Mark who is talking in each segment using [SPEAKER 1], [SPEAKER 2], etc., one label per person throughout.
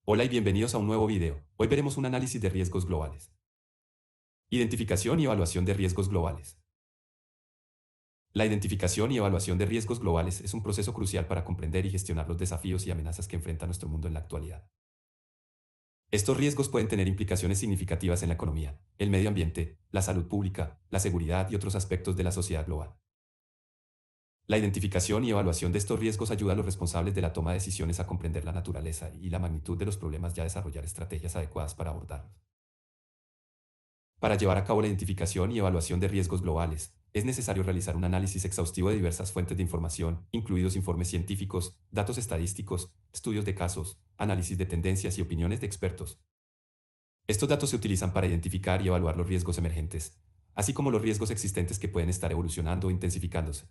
[SPEAKER 1] Hola y bienvenidos a un nuevo video. Hoy veremos un análisis de riesgos globales. Identificación y evaluación de riesgos globales. La identificación y evaluación de riesgos globales es un proceso crucial para comprender y gestionar los desafíos y amenazas que enfrenta nuestro mundo en la actualidad. Estos riesgos pueden tener implicaciones significativas en la economía, el medio ambiente, la salud pública, la seguridad y otros aspectos de la sociedad global. La identificación y evaluación de estos riesgos ayuda a los responsables de la toma de decisiones a comprender la naturaleza y la magnitud de los problemas y a desarrollar estrategias adecuadas para abordarlos. Para llevar a cabo la identificación y evaluación de riesgos globales, es necesario realizar un análisis exhaustivo de diversas fuentes de información, incluidos informes científicos, datos estadísticos, estudios de casos, análisis de tendencias y opiniones de expertos. Estos datos se utilizan para identificar y evaluar los riesgos emergentes, así como los riesgos existentes que pueden estar evolucionando o intensificándose.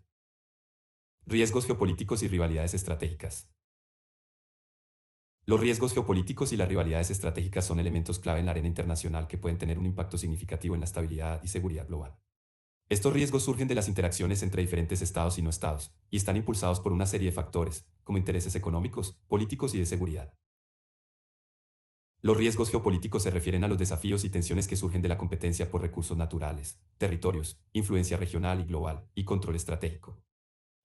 [SPEAKER 1] Riesgos geopolíticos y rivalidades estratégicas. Los riesgos geopolíticos y las rivalidades estratégicas son elementos clave en la arena internacional que pueden tener un impacto significativo en la estabilidad y seguridad global. Estos riesgos surgen de las interacciones entre diferentes estados y no estados, y están impulsados por una serie de factores, como intereses económicos, políticos y de seguridad. Los riesgos geopolíticos se refieren a los desafíos y tensiones que surgen de la competencia por recursos naturales, territorios, influencia regional y global, y control estratégico.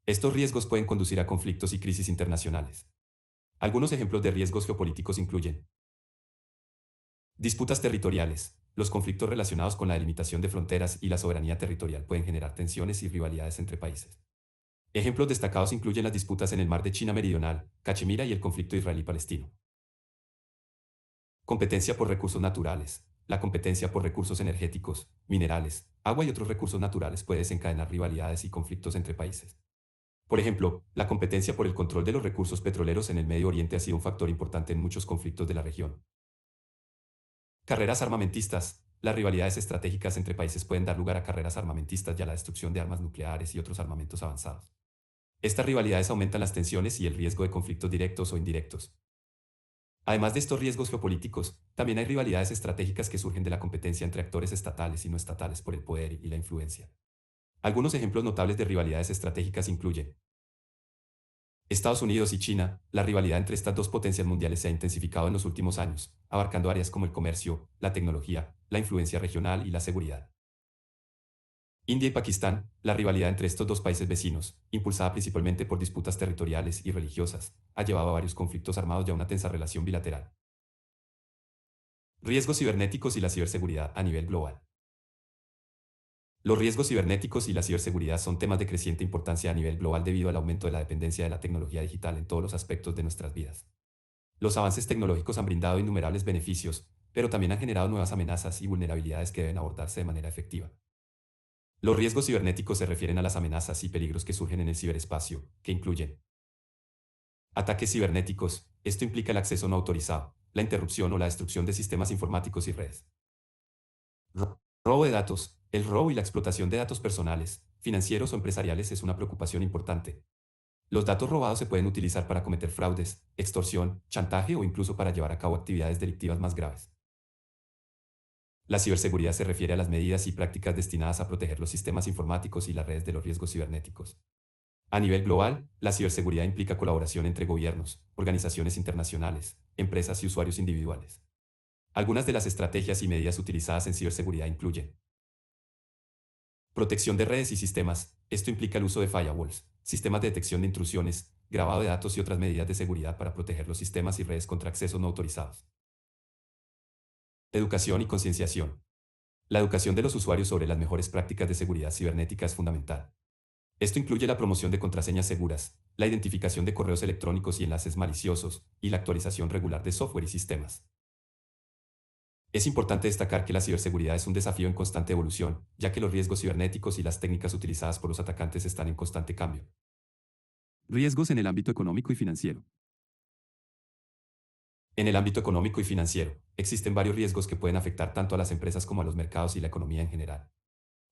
[SPEAKER 1] Estos riesgos pueden conducir a conflictos y crisis internacionales. Algunos ejemplos de riesgos geopolíticos incluyen disputas territoriales. Los conflictos relacionados con la delimitación de fronteras y la soberanía territorial pueden generar tensiones y rivalidades entre países. Ejemplos destacados incluyen las disputas en el mar de China Meridional, Cachemira y el conflicto israelí-palestino. Competencia por recursos naturales. La competencia por recursos energéticos, minerales, agua y otros recursos naturales puede desencadenar rivalidades y conflictos entre países. Por ejemplo, la competencia por el control de los recursos petroleros en el Medio Oriente ha sido un factor importante en muchos conflictos de la región. Carreras armamentistas. Las rivalidades estratégicas entre países pueden dar lugar a carreras armamentistas y a la destrucción de armas nucleares y otros armamentos avanzados. Estas rivalidades aumentan las tensiones y el riesgo de conflictos directos o indirectos. Además de estos riesgos geopolíticos, también hay rivalidades estratégicas que surgen de la competencia entre actores estatales y no estatales por el poder y la influencia. Algunos ejemplos notables de rivalidades estratégicas incluyen Estados Unidos y China. La rivalidad entre estas dos potencias mundiales se ha intensificado en los últimos años, abarcando áreas como el comercio, la tecnología, la influencia regional y la seguridad. India y Pakistán. La rivalidad entre estos dos países vecinos, impulsada principalmente por disputas territoriales y religiosas, ha llevado a varios conflictos armados y a una tensa relación bilateral. Riesgos cibernéticos y la ciberseguridad a nivel global. Los riesgos cibernéticos y la ciberseguridad son temas de creciente importancia a nivel global debido al aumento de la dependencia de la tecnología digital en todos los aspectos de nuestras vidas. Los avances tecnológicos han brindado innumerables beneficios, pero también han generado nuevas amenazas y vulnerabilidades que deben abordarse de manera efectiva. Los riesgos cibernéticos se refieren a las amenazas y peligros que surgen en el ciberespacio, que incluyen ataques cibernéticos. Esto implica el acceso no autorizado, la interrupción o la destrucción de sistemas informáticos y redes. Robo de datos. El robo y la explotación de datos personales, financieros o empresariales es una preocupación importante. Los datos robados se pueden utilizar para cometer fraudes, extorsión, chantaje o incluso para llevar a cabo actividades delictivas más graves. La ciberseguridad se refiere a las medidas y prácticas destinadas a proteger los sistemas informáticos y las redes de los riesgos cibernéticos. A nivel global, la ciberseguridad implica colaboración entre gobiernos, organizaciones internacionales, empresas y usuarios individuales. Algunas de las estrategias y medidas utilizadas en ciberseguridad incluyen protección de redes y sistemas. Esto implica el uso de firewalls, sistemas de detección de intrusiones, grabado de datos y otras medidas de seguridad para proteger los sistemas y redes contra accesos no autorizados. Educación y concienciación. La educación de los usuarios sobre las mejores prácticas de seguridad cibernética es fundamental. Esto incluye la promoción de contraseñas seguras, la identificación de correos electrónicos y enlaces maliciosos, y la actualización regular de software y sistemas. Es importante destacar que la ciberseguridad es un desafío en constante evolución, ya que los riesgos cibernéticos y las técnicas utilizadas por los atacantes están en constante cambio. Riesgos en el ámbito económico y financiero. En el ámbito económico y financiero, existen varios riesgos que pueden afectar tanto a las empresas como a los mercados y la economía en general.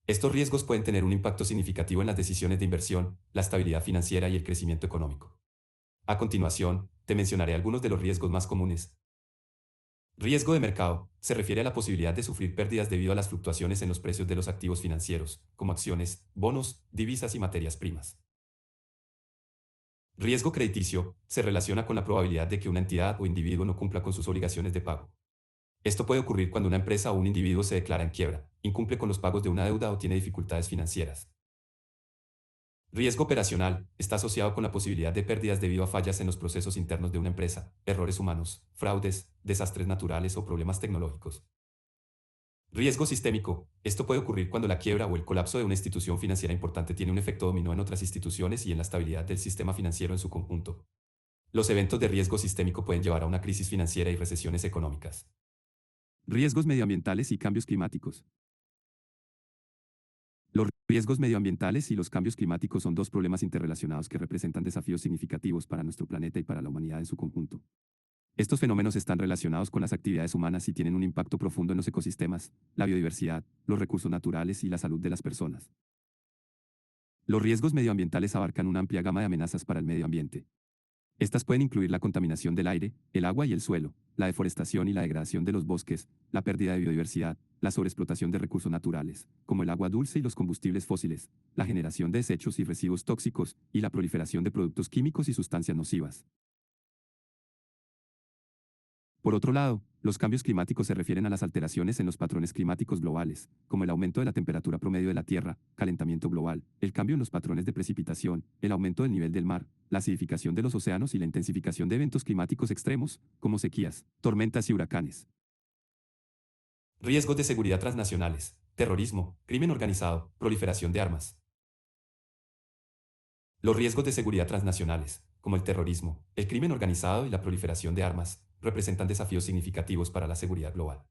[SPEAKER 1] Estos riesgos pueden tener un impacto significativo en las decisiones de inversión, la estabilidad financiera y el crecimiento económico. A continuación, te mencionaré algunos de los riesgos más comunes. Riesgo de mercado. Se refiere a la posibilidad de sufrir pérdidas debido a las fluctuaciones en los precios de los activos financieros, como acciones, bonos, divisas y materias primas. Riesgo crediticio se relaciona con la probabilidad de que una entidad o individuo no cumpla con sus obligaciones de pago. Esto puede ocurrir cuando una empresa o un individuo se declara en quiebra, incumple con los pagos de una deuda o tiene dificultades financieras. Riesgo operacional está asociado con la posibilidad de pérdidas debido a fallas en los procesos internos de una empresa, errores humanos, fraudes, desastres naturales o problemas tecnológicos. Riesgo sistémico. Esto puede ocurrir cuando la quiebra o el colapso de una institución financiera importante tiene un efecto dominó en otras instituciones y en la estabilidad del sistema financiero en su conjunto. Los eventos de riesgo sistémico pueden llevar a una crisis financiera y recesiones económicas. Riesgos medioambientales y cambios climáticos. Los riesgos medioambientales y los cambios climáticos son dos problemas interrelacionados que representan desafíos significativos para nuestro planeta y para la humanidad en su conjunto. Estos fenómenos están relacionados con las actividades humanas y tienen un impacto profundo en los ecosistemas, la biodiversidad, los recursos naturales y la salud de las personas. Los riesgos medioambientales abarcan una amplia gama de amenazas para el medio ambiente. Estas pueden incluir la contaminación del aire, el agua y el suelo, la deforestación y la degradación de los bosques, la pérdida de biodiversidad, la sobreexplotación de recursos naturales, como el agua dulce y los combustibles fósiles, la generación de desechos y residuos tóxicos, y la proliferación de productos químicos y sustancias nocivas. Por otro lado, los cambios climáticos se refieren a las alteraciones en los patrones climáticos globales, como el aumento de la temperatura promedio de la Tierra, calentamiento global, el cambio en los patrones de precipitación, el aumento del nivel del mar, la acidificación de los océanos y la intensificación de eventos climáticos extremos, como sequías, tormentas y huracanes. Riesgos de seguridad transnacionales, terrorismo, crimen organizado, proliferación de armas. Los riesgos de seguridad transnacionales, como el terrorismo, el crimen organizado y la proliferación de armas, representan desafíos significativos para la seguridad global.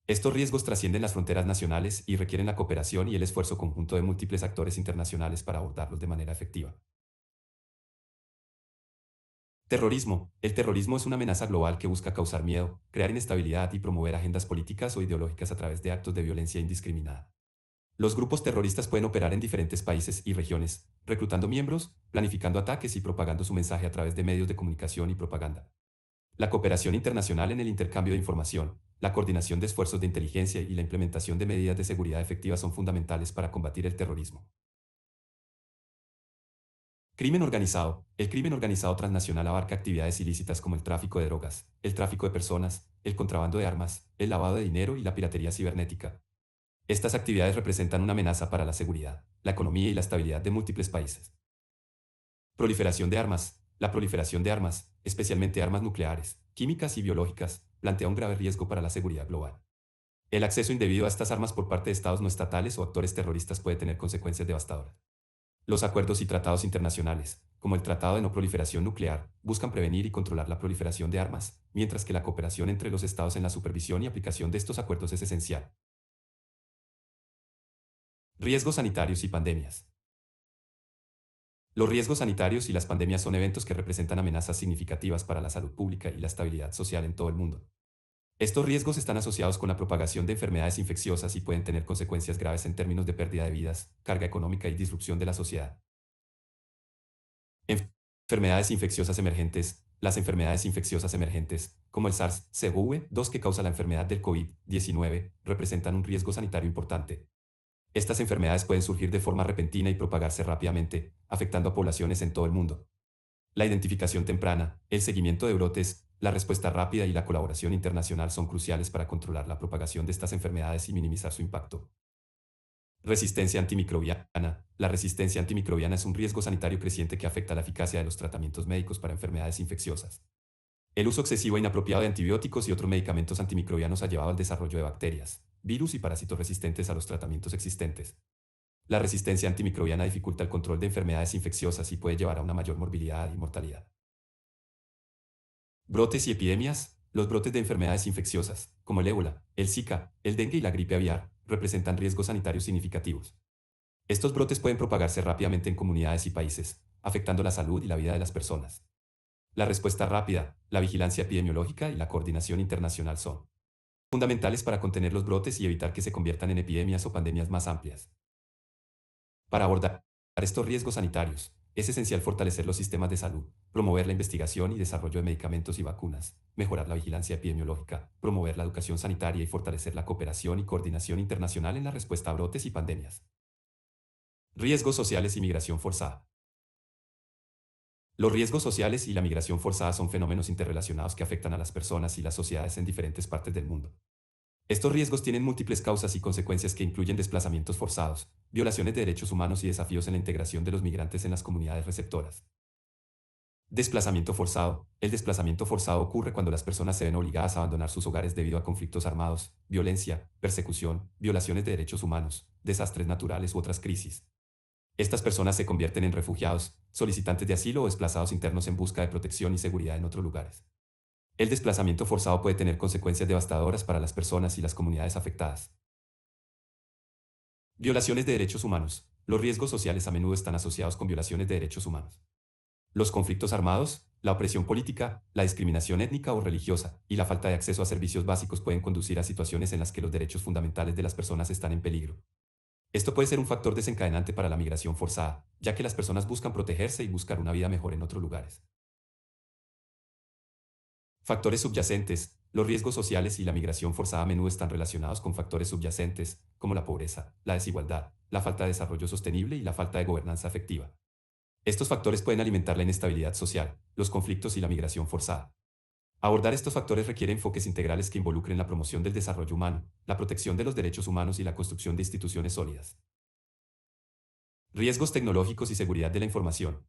[SPEAKER 1] Estos riesgos trascienden las fronteras nacionales y requieren la cooperación y el esfuerzo conjunto de múltiples actores internacionales para abordarlos de manera efectiva. Terrorismo. El terrorismo es una amenaza global que busca causar miedo, crear inestabilidad y promover agendas políticas o ideológicas a través de actos de violencia indiscriminada. Los grupos terroristas pueden operar en diferentes países y regiones, reclutando miembros, planificando ataques y propagando su mensaje a través de medios de comunicación y propaganda. La cooperación internacional en el intercambio de información, la coordinación de esfuerzos de inteligencia y la implementación de medidas de seguridad efectivas son fundamentales para combatir el terrorismo. Crimen organizado. El crimen organizado transnacional abarca actividades ilícitas como el tráfico de drogas, el tráfico de personas, el contrabando de armas, el lavado de dinero y la piratería cibernética. Estas actividades representan una amenaza para la seguridad, la economía y la estabilidad de múltiples países. Proliferación de armas. La proliferación de armas, especialmente armas nucleares, químicas y biológicas, plantea un grave riesgo para la seguridad global. El acceso indebido a estas armas por parte de estados no estatales o actores terroristas puede tener consecuencias devastadoras. Los acuerdos y tratados internacionales, como el Tratado de No Proliferación Nuclear, buscan prevenir y controlar la proliferación de armas, mientras que la cooperación entre los estados en la supervisión y aplicación de estos acuerdos es esencial. Riesgos sanitarios y pandemias. Los riesgos sanitarios y las pandemias son eventos que representan amenazas significativas para la salud pública y la estabilidad social en todo el mundo. Estos riesgos están asociados con la propagación de enfermedades infecciosas y pueden tener consecuencias graves en términos de pérdida de vidas, carga económica y disrupción de la sociedad. Enfermedades infecciosas emergentes. Las enfermedades infecciosas emergentes, como el SARS-CoV-2 que causa la enfermedad del COVID-19, representan un riesgo sanitario importante. Estas enfermedades pueden surgir de forma repentina y propagarse rápidamente, afectando a poblaciones en todo el mundo. La identificación temprana, el seguimiento de brotes, la respuesta rápida y la colaboración internacional son cruciales para controlar la propagación de estas enfermedades y minimizar su impacto. Resistencia antimicrobiana. La resistencia antimicrobiana es un riesgo sanitario creciente que afecta la eficacia de los tratamientos médicos para enfermedades infecciosas. El uso excesivo e inapropiado de antibióticos y otros medicamentos antimicrobianos ha llevado al desarrollo de bacterias, virus y parásitos resistentes a los tratamientos existentes. La resistencia antimicrobiana dificulta el control de enfermedades infecciosas y puede llevar a una mayor morbilidad y mortalidad. Brotes y epidemias. Los brotes de enfermedades infecciosas, como el ébola, el Zika, el dengue y la gripe aviar, representan riesgos sanitarios significativos. Estos brotes pueden propagarse rápidamente en comunidades y países, afectando la salud y la vida de las personas. La respuesta rápida, la vigilancia epidemiológica y la coordinación internacional son fundamentales para contener los brotes y evitar que se conviertan en epidemias o pandemias más amplias. Para abordar estos riesgos sanitarios, es esencial fortalecer los sistemas de salud, promover la investigación y desarrollo de medicamentos y vacunas, mejorar la vigilancia epidemiológica, promover la educación sanitaria y fortalecer la cooperación y coordinación internacional en la respuesta a brotes y pandemias. Riesgos sociales y migración forzada. Los riesgos sociales y la migración forzada son fenómenos interrelacionados que afectan a las personas y las sociedades en diferentes partes del mundo. Estos riesgos tienen múltiples causas y consecuencias que incluyen desplazamientos forzados, violaciones de derechos humanos y desafíos en la integración de los migrantes en las comunidades receptoras. Desplazamiento forzado. El desplazamiento forzado ocurre cuando las personas se ven obligadas a abandonar sus hogares debido a conflictos armados, violencia, persecución, violaciones de derechos humanos, desastres naturales u otras crisis. Estas personas se convierten en refugiados, solicitantes de asilo o desplazados internos en busca de protección y seguridad en otros lugares. El desplazamiento forzado puede tener consecuencias devastadoras para las personas y las comunidades afectadas. Violaciones de derechos humanos. Los riesgos sociales a menudo están asociados con violaciones de derechos humanos. Los conflictos armados, la opresión política, la discriminación étnica o religiosa y la falta de acceso a servicios básicos pueden conducir a situaciones en las que los derechos fundamentales de las personas están en peligro. Esto puede ser un factor desencadenante para la migración forzada, ya que las personas buscan protegerse y buscar una vida mejor en otros lugares. Factores subyacentes. Los riesgos sociales y la migración forzada a menudo están relacionados con factores subyacentes, como la pobreza, la desigualdad, la falta de desarrollo sostenible y la falta de gobernanza efectiva. Estos factores pueden alimentar la inestabilidad social, los conflictos y la migración forzada. Abordar estos factores requiere enfoques integrales que involucren la promoción del desarrollo humano, la protección de los derechos humanos y la construcción de instituciones sólidas. Riesgos tecnológicos y seguridad de la información.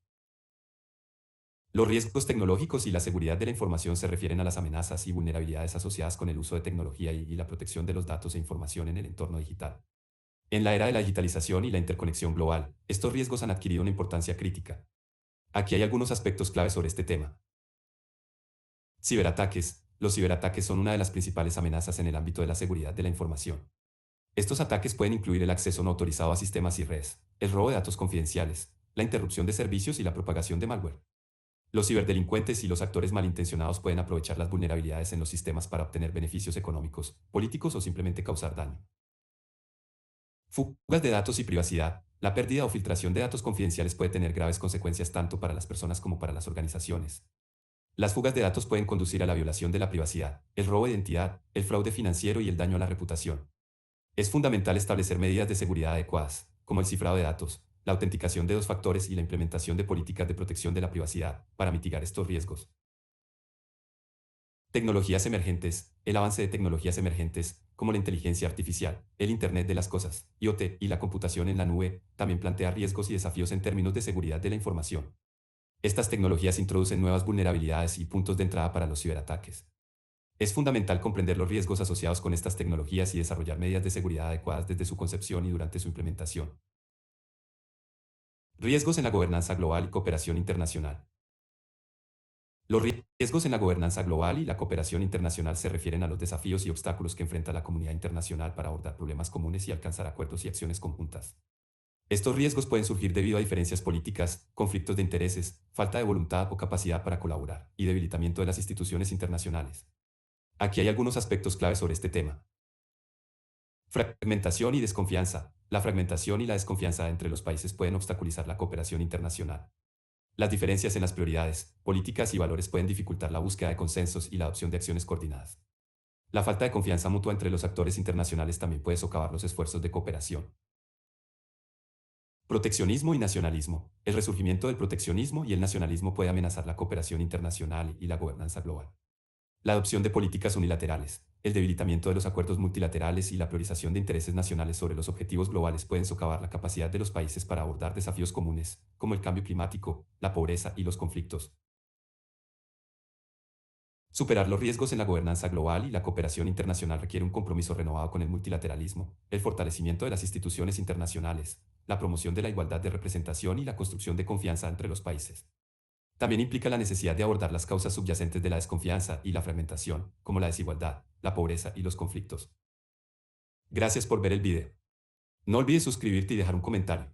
[SPEAKER 1] Los riesgos tecnológicos y la seguridad de la información se refieren a las amenazas y vulnerabilidades asociadas con el uso de tecnología y la protección de los datos e información en el entorno digital. En la era de la digitalización y la interconexión global, estos riesgos han adquirido una importancia crítica. Aquí hay algunos aspectos clave sobre este tema. Ciberataques. Los ciberataques son una de las principales amenazas en el ámbito de la seguridad de la información. Estos ataques pueden incluir el acceso no autorizado a sistemas y redes, el robo de datos confidenciales, la interrupción de servicios y la propagación de malware. Los ciberdelincuentes y los actores malintencionados pueden aprovechar las vulnerabilidades en los sistemas para obtener beneficios económicos, políticos o simplemente causar daño. Fugas de datos y privacidad. La pérdida o filtración de datos confidenciales puede tener graves consecuencias tanto para las personas como para las organizaciones. Las fugas de datos pueden conducir a la violación de la privacidad, el robo de identidad, el fraude financiero y el daño a la reputación. Es fundamental establecer medidas de seguridad adecuadas, como el cifrado de datos, la autenticación de dos factores y la implementación de políticas de protección de la privacidad, para mitigar estos riesgos. Tecnologías emergentes. El avance de tecnologías emergentes, como la inteligencia artificial, el Internet de las Cosas, IoT y la computación en la nube, también plantea riesgos y desafíos en términos de seguridad de la información. Estas tecnologías introducen nuevas vulnerabilidades y puntos de entrada para los ciberataques. Es fundamental comprender los riesgos asociados con estas tecnologías y desarrollar medidas de seguridad adecuadas desde su concepción y durante su implementación. Riesgos en la gobernanza global y cooperación internacional. Los riesgos en la gobernanza global y la cooperación internacional se refieren a los desafíos y obstáculos que enfrenta la comunidad internacional para abordar problemas comunes y alcanzar acuerdos y acciones conjuntas. Estos riesgos pueden surgir debido a diferencias políticas, conflictos de intereses, falta de voluntad o capacidad para colaborar, y debilitamiento de las instituciones internacionales. Aquí hay algunos aspectos claves sobre este tema. Fragmentación y desconfianza. La fragmentación y la desconfianza entre los países pueden obstaculizar la cooperación internacional. Las diferencias en las prioridades, políticas y valores pueden dificultar la búsqueda de consensos y la adopción de acciones coordinadas. La falta de confianza mutua entre los actores internacionales también puede socavar los esfuerzos de cooperación. Proteccionismo y nacionalismo. El resurgimiento del proteccionismo y el nacionalismo puede amenazar la cooperación internacional y la gobernanza global. La adopción de políticas unilaterales, el debilitamiento de los acuerdos multilaterales y la priorización de intereses nacionales sobre los objetivos globales pueden socavar la capacidad de los países para abordar desafíos comunes, como el cambio climático, la pobreza y los conflictos. Superar los riesgos en la gobernanza global y la cooperación internacional requiere un compromiso renovado con el multilateralismo, el fortalecimiento de las instituciones internacionales, la promoción de la igualdad de representación y la construcción de confianza entre los países. También implica la necesidad de abordar las causas subyacentes de la desconfianza y la fragmentación, como la desigualdad, la pobreza y los conflictos. Gracias por ver el video. No olvides suscribirte y dejar un comentario.